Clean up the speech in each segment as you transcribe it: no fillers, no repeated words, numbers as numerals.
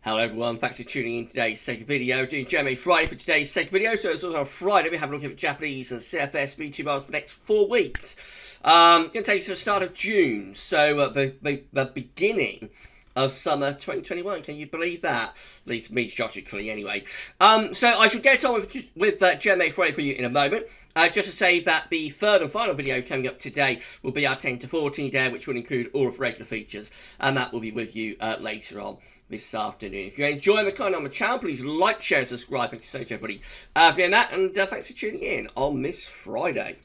Hello everyone, thanks for tuning in today's second video. Doing JMA Friday for today's second video. So it's also on Friday, we have a look at Japanese and CFS V2 miles for the next 4 weeks. Going to take you to the start of June, so the beginning of summer 2021. Can you believe that? At least meteorologically, anyway. So I shall get on with JMA Friday for you in a moment. Just to say that the third and final video coming up today will be our 10 to 14 day, which will include all of the regular features, and that will be with you later on this afternoon. If you're enjoying the content on the channel, please like, share, and subscribe. Thank you so much, everybody, for doing that, and thanks for tuning in on this Friday.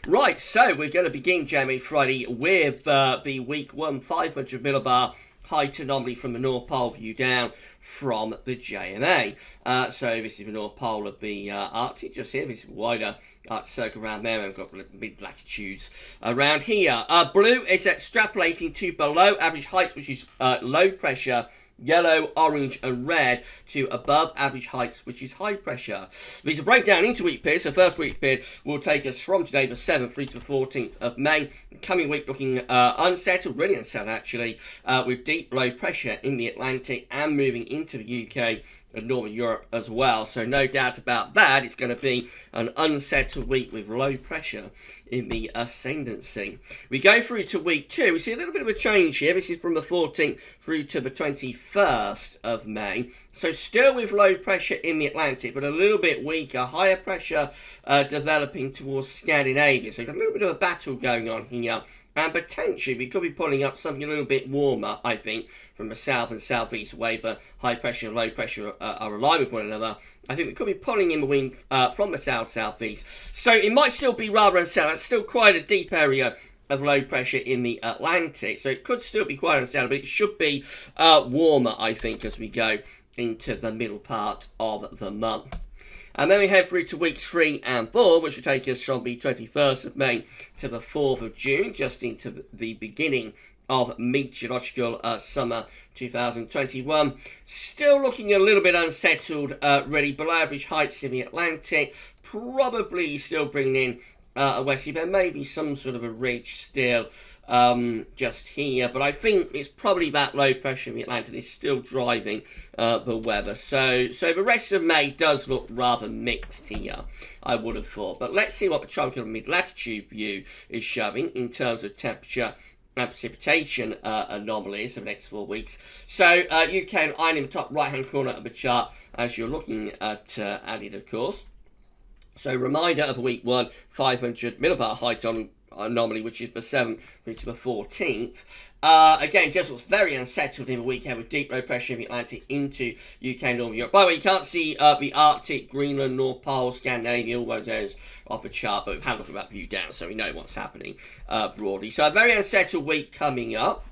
Right, so we're going to begin JMA Friday with the week 1 500 millibar height anomaly from the North Pole view down from the JMA. So this is the North Pole of the Arctic, just here. This is a wider Arctic circle around there, and we've got mid-latitudes around here. Blue is extrapolating to below average heights, which is low pressure. Yellow, orange and red to above average heights, which is high pressure. These are breakdown into week periods. The first week period will take us from today, the 7th, through to the 14th of May. The coming week looking unsettled, really unsettled actually, with deep low pressure in the Atlantic and moving into the UK and Northern Europe as well. So no doubt about that, it's going to be an unsettled week with low pressure in the ascendancy. We go through to week 2. We see a little bit of a change here. This is from the 14th through to the 21st of May. So still with low pressure in the Atlantic, but a little bit weaker. Higher pressure developing towards Scandinavia. So we've got a little bit of a battle going on here. And potentially we could be pulling up something a little bit warmer, I think, from the south and southeast way, but high pressure and low pressure are aligned with one another. I think we could be pulling in the wind from the south-southeast. So it might still be rather unsettled. It's still quite a deep area of low pressure in the Atlantic. So it could still be quite unsettled, but it should be warmer, I think, as we go into the middle part of the month. And then we head through to weeks 3 and 4, which will take us from the 21st of May to the 4th of June, just into the beginning of meteorological summer 2021. Still looking a little bit unsettled, really below average heights in the Atlantic, probably still bringing in a westerly, there may be some sort of a ridge still just here, but I think it's probably that low pressure in the Atlantic is still driving the weather. So the rest of May does look rather mixed here, I would have thought. But let's see what the tropical mid-latitude view is showing in terms of temperature and precipitation anomalies for the next 4 weeks. So UK and Ireland in the top right-hand corner of the chart as you're looking at added, of course. So reminder of week 1 500 millibar height anomaly, which is the 7th through to the 14th. Again, just looks very unsettled in the weekend with deep low pressure in the Atlantic into UK and Northern Europe. By the way, you can't see the Arctic, Greenland, North Pole, Scandinavia, all those areas off the chart, but we've had a look at that view down, so we know what's happening broadly. So a very unsettled week coming up.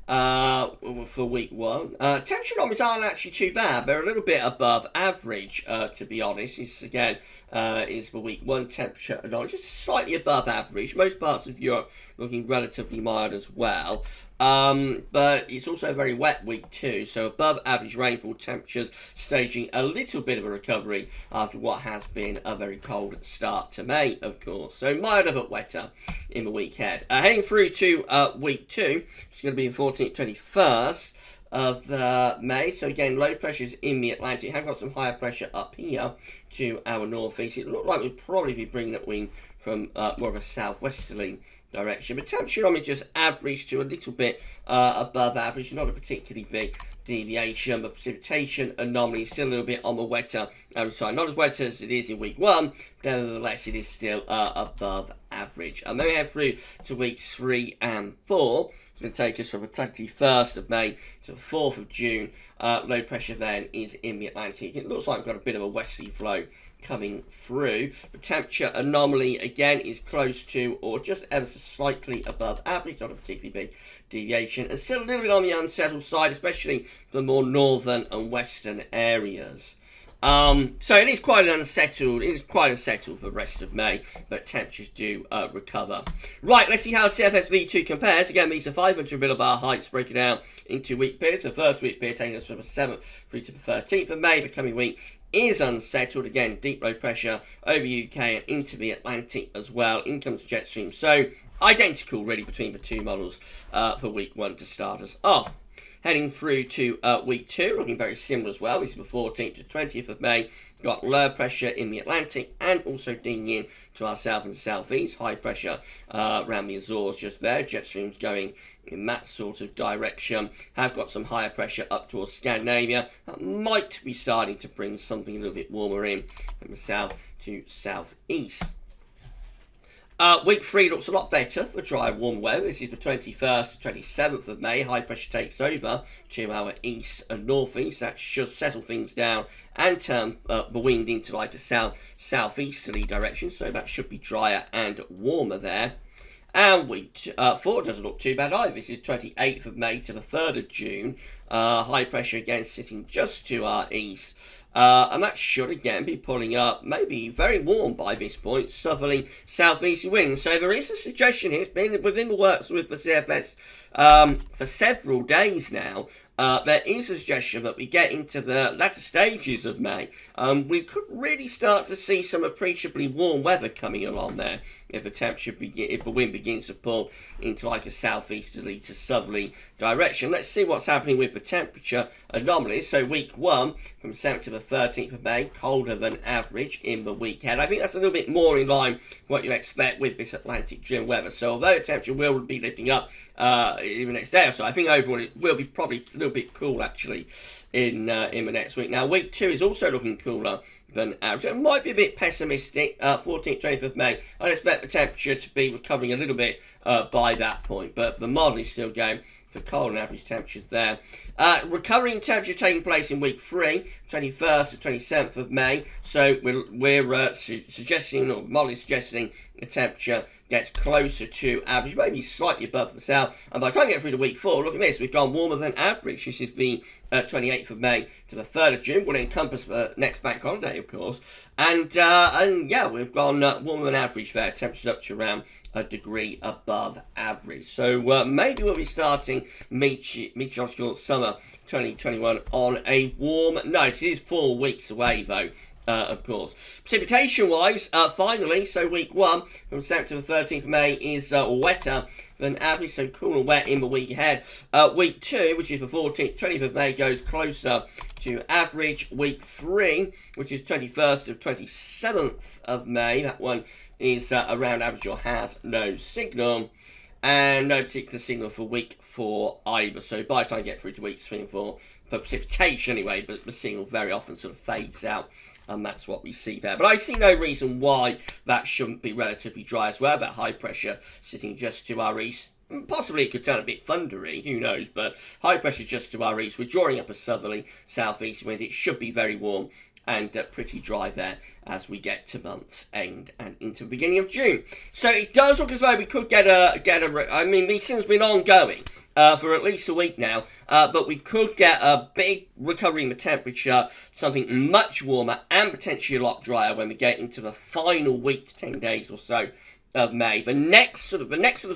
For week 1. Temperature anomalies aren't actually too bad. They're a little bit above average, to be honest. This, again, is the week 1 temperature anomaly, just slightly above average. Most parts of Europe looking relatively mild as well. But it's also a very wet week too, so above average rainfall temperatures, staging a little bit of a recovery after what has been a very cold start to May, of course. So milder but wetter in the week ahead. Heading through to week 2, it's going to be the 14th, 21st of May. So again, low pressures in the Atlantic. Have got some higher pressure up here to our northeast. It looked like we'd probably be bringing up wind from more of a southwesterly direction. But temperature anomaly just average to a little bit above average, not a particularly big deviation. But precipitation anomaly is still a little bit on the wetter side. Not as wet as it is in week 1, but nevertheless it is still above average. And then we head through to weeks 3 and 4. It's going to take us from the 21st of May to the 4th of June. Low pressure then is in the Atlantic. It looks like we've got a bit of a westerly flow coming through. The temperature anomaly again is close to or just ever so slightly above average, not a particularly big deviation, and still a little bit on the unsettled side, especially the more northern and western areas. So it is quite unsettled. It is quite unsettled for the rest of May, but temperatures do recover. Right, let's see how CFS V2 compares. Again, these are 500 millibar heights broken down into week periods. The first week period taking us from the 7th through to the 13th of May. The coming week is unsettled. Again, deep low pressure over UK and into the Atlantic as well. In comes jet stream. So identical really between the two models for week 1 to start us off. heading through to week 2, looking very similar as well. This is the 14th to 20th of May. Got low pressure in the Atlantic and also digging in to our south and southeast. High pressure around the Azores just there. Jet streams going in that sort of direction. Have got some higher pressure up towards Scandinavia. That might be starting to bring something a little bit warmer in from the south to southeast. Week 3 looks a lot better for dry, warm weather. This is the 21st to 27th of May. High pressure takes over to our east and northeast. That should settle things down and turn the wind into like a southeasterly direction. So that should be drier and warmer there. And week 4 doesn't look too bad either. This is 28th of May to the 3rd of June. High pressure again sitting just to our east. And that should again be pulling up, maybe very warm by this point, southerly southeasterly winds. So there is a suggestion here, it's been within the works with the CFS for several days now. There is a suggestion that we get into the latter stages of May. We could really start to see some appreciably warm weather coming along there if the wind begins to pull into like a southeasterly to southerly direction. Let's see what's happening with the temperature anomalies. So week 1 from 7th to the 13th of May, colder than average in the week ahead. I think that's a little bit more in line with what you expect with this Atlantic Jim weather. So although the temperature will be lifting up in the next day or so, I think overall it will be probably a little bit cool actually in the next week. Now week 2 is also looking cooler than average. It might be a bit pessimistic. 14th, 20th of May. I'd expect the temperature to be recovering a little bit by that point, but the model is still going for cold and average temperatures there. Recovering temperature taking place in week 3, 21st to 27th of May. So we're suggesting, or model is suggesting, the temperature gets closer to average, maybe slightly above the south. And by the time we get through to week 4, look at this, we've gone warmer than average. This is the 28th of May to the 3rd of June. Will encompass the next bank holiday, of course. And yeah, we've gone warmer than average there. Temperatures up to around a degree above average. So maybe we'll be starting meteorological summer 2021 on a warm note. It is 4 weeks away, though. Of course. Precipitation-wise, finally, so week 1 from 7th to the 13th of May is wetter than average, so cool and wet in the week ahead. Week 2, which is the 14th, 20th of May, goes closer to average. Week 3, which is 21st to 27th of May, that one is around average or has no signal. And no particular signal for week 4 either. So by the time you get through to weeks 3 and 4, for precipitation anyway, but the signal very often sort of fades out. And that's what we see there. But I see no reason why that shouldn't be relatively dry as well. That high pressure sitting just to our east. Possibly it could turn a bit thundery, who knows. But high pressure just to our east. We're drawing up a southerly southeast wind. It should be very warm and pretty dry there as we get to month's end and into the beginning of June. So it does look as though we could get a I mean, these things have been ongoing for at least a week now, but we could get a big recovery in the temperature, something much warmer and potentially a lot drier when we get into the final week to 10 days or so of May. The next sort of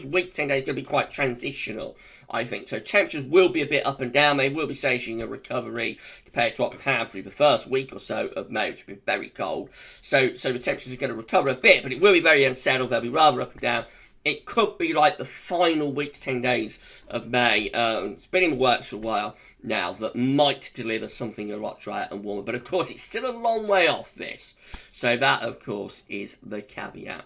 week, 10 days, is going to be quite transitional, I think. So temperatures will be a bit up and down. They will be staging a recovery compared to what we've had through the first week or so of May, which has been very cold. So the temperatures are going to recover a bit, but it will be very unsettled. They'll be rather up and down. It could be like the final week to 10 days of May. It's been in the works for a while now that might deliver something a lot drier and warmer. But of course, it's still a long way off this. So that, of course, is the caveat.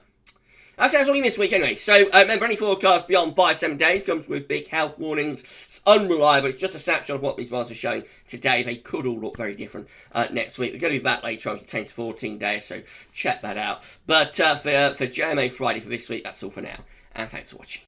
That's all this week anyway. So remember, any forecast beyond 5-7 days comes with big health warnings. It's unreliable. It's just a snapshot of what these models are showing today. They could all look very different next week. We're going to be back later on for 10 to 14 days, so check that out. But for JMA Friday for this week, that's all for now. And thanks for watching.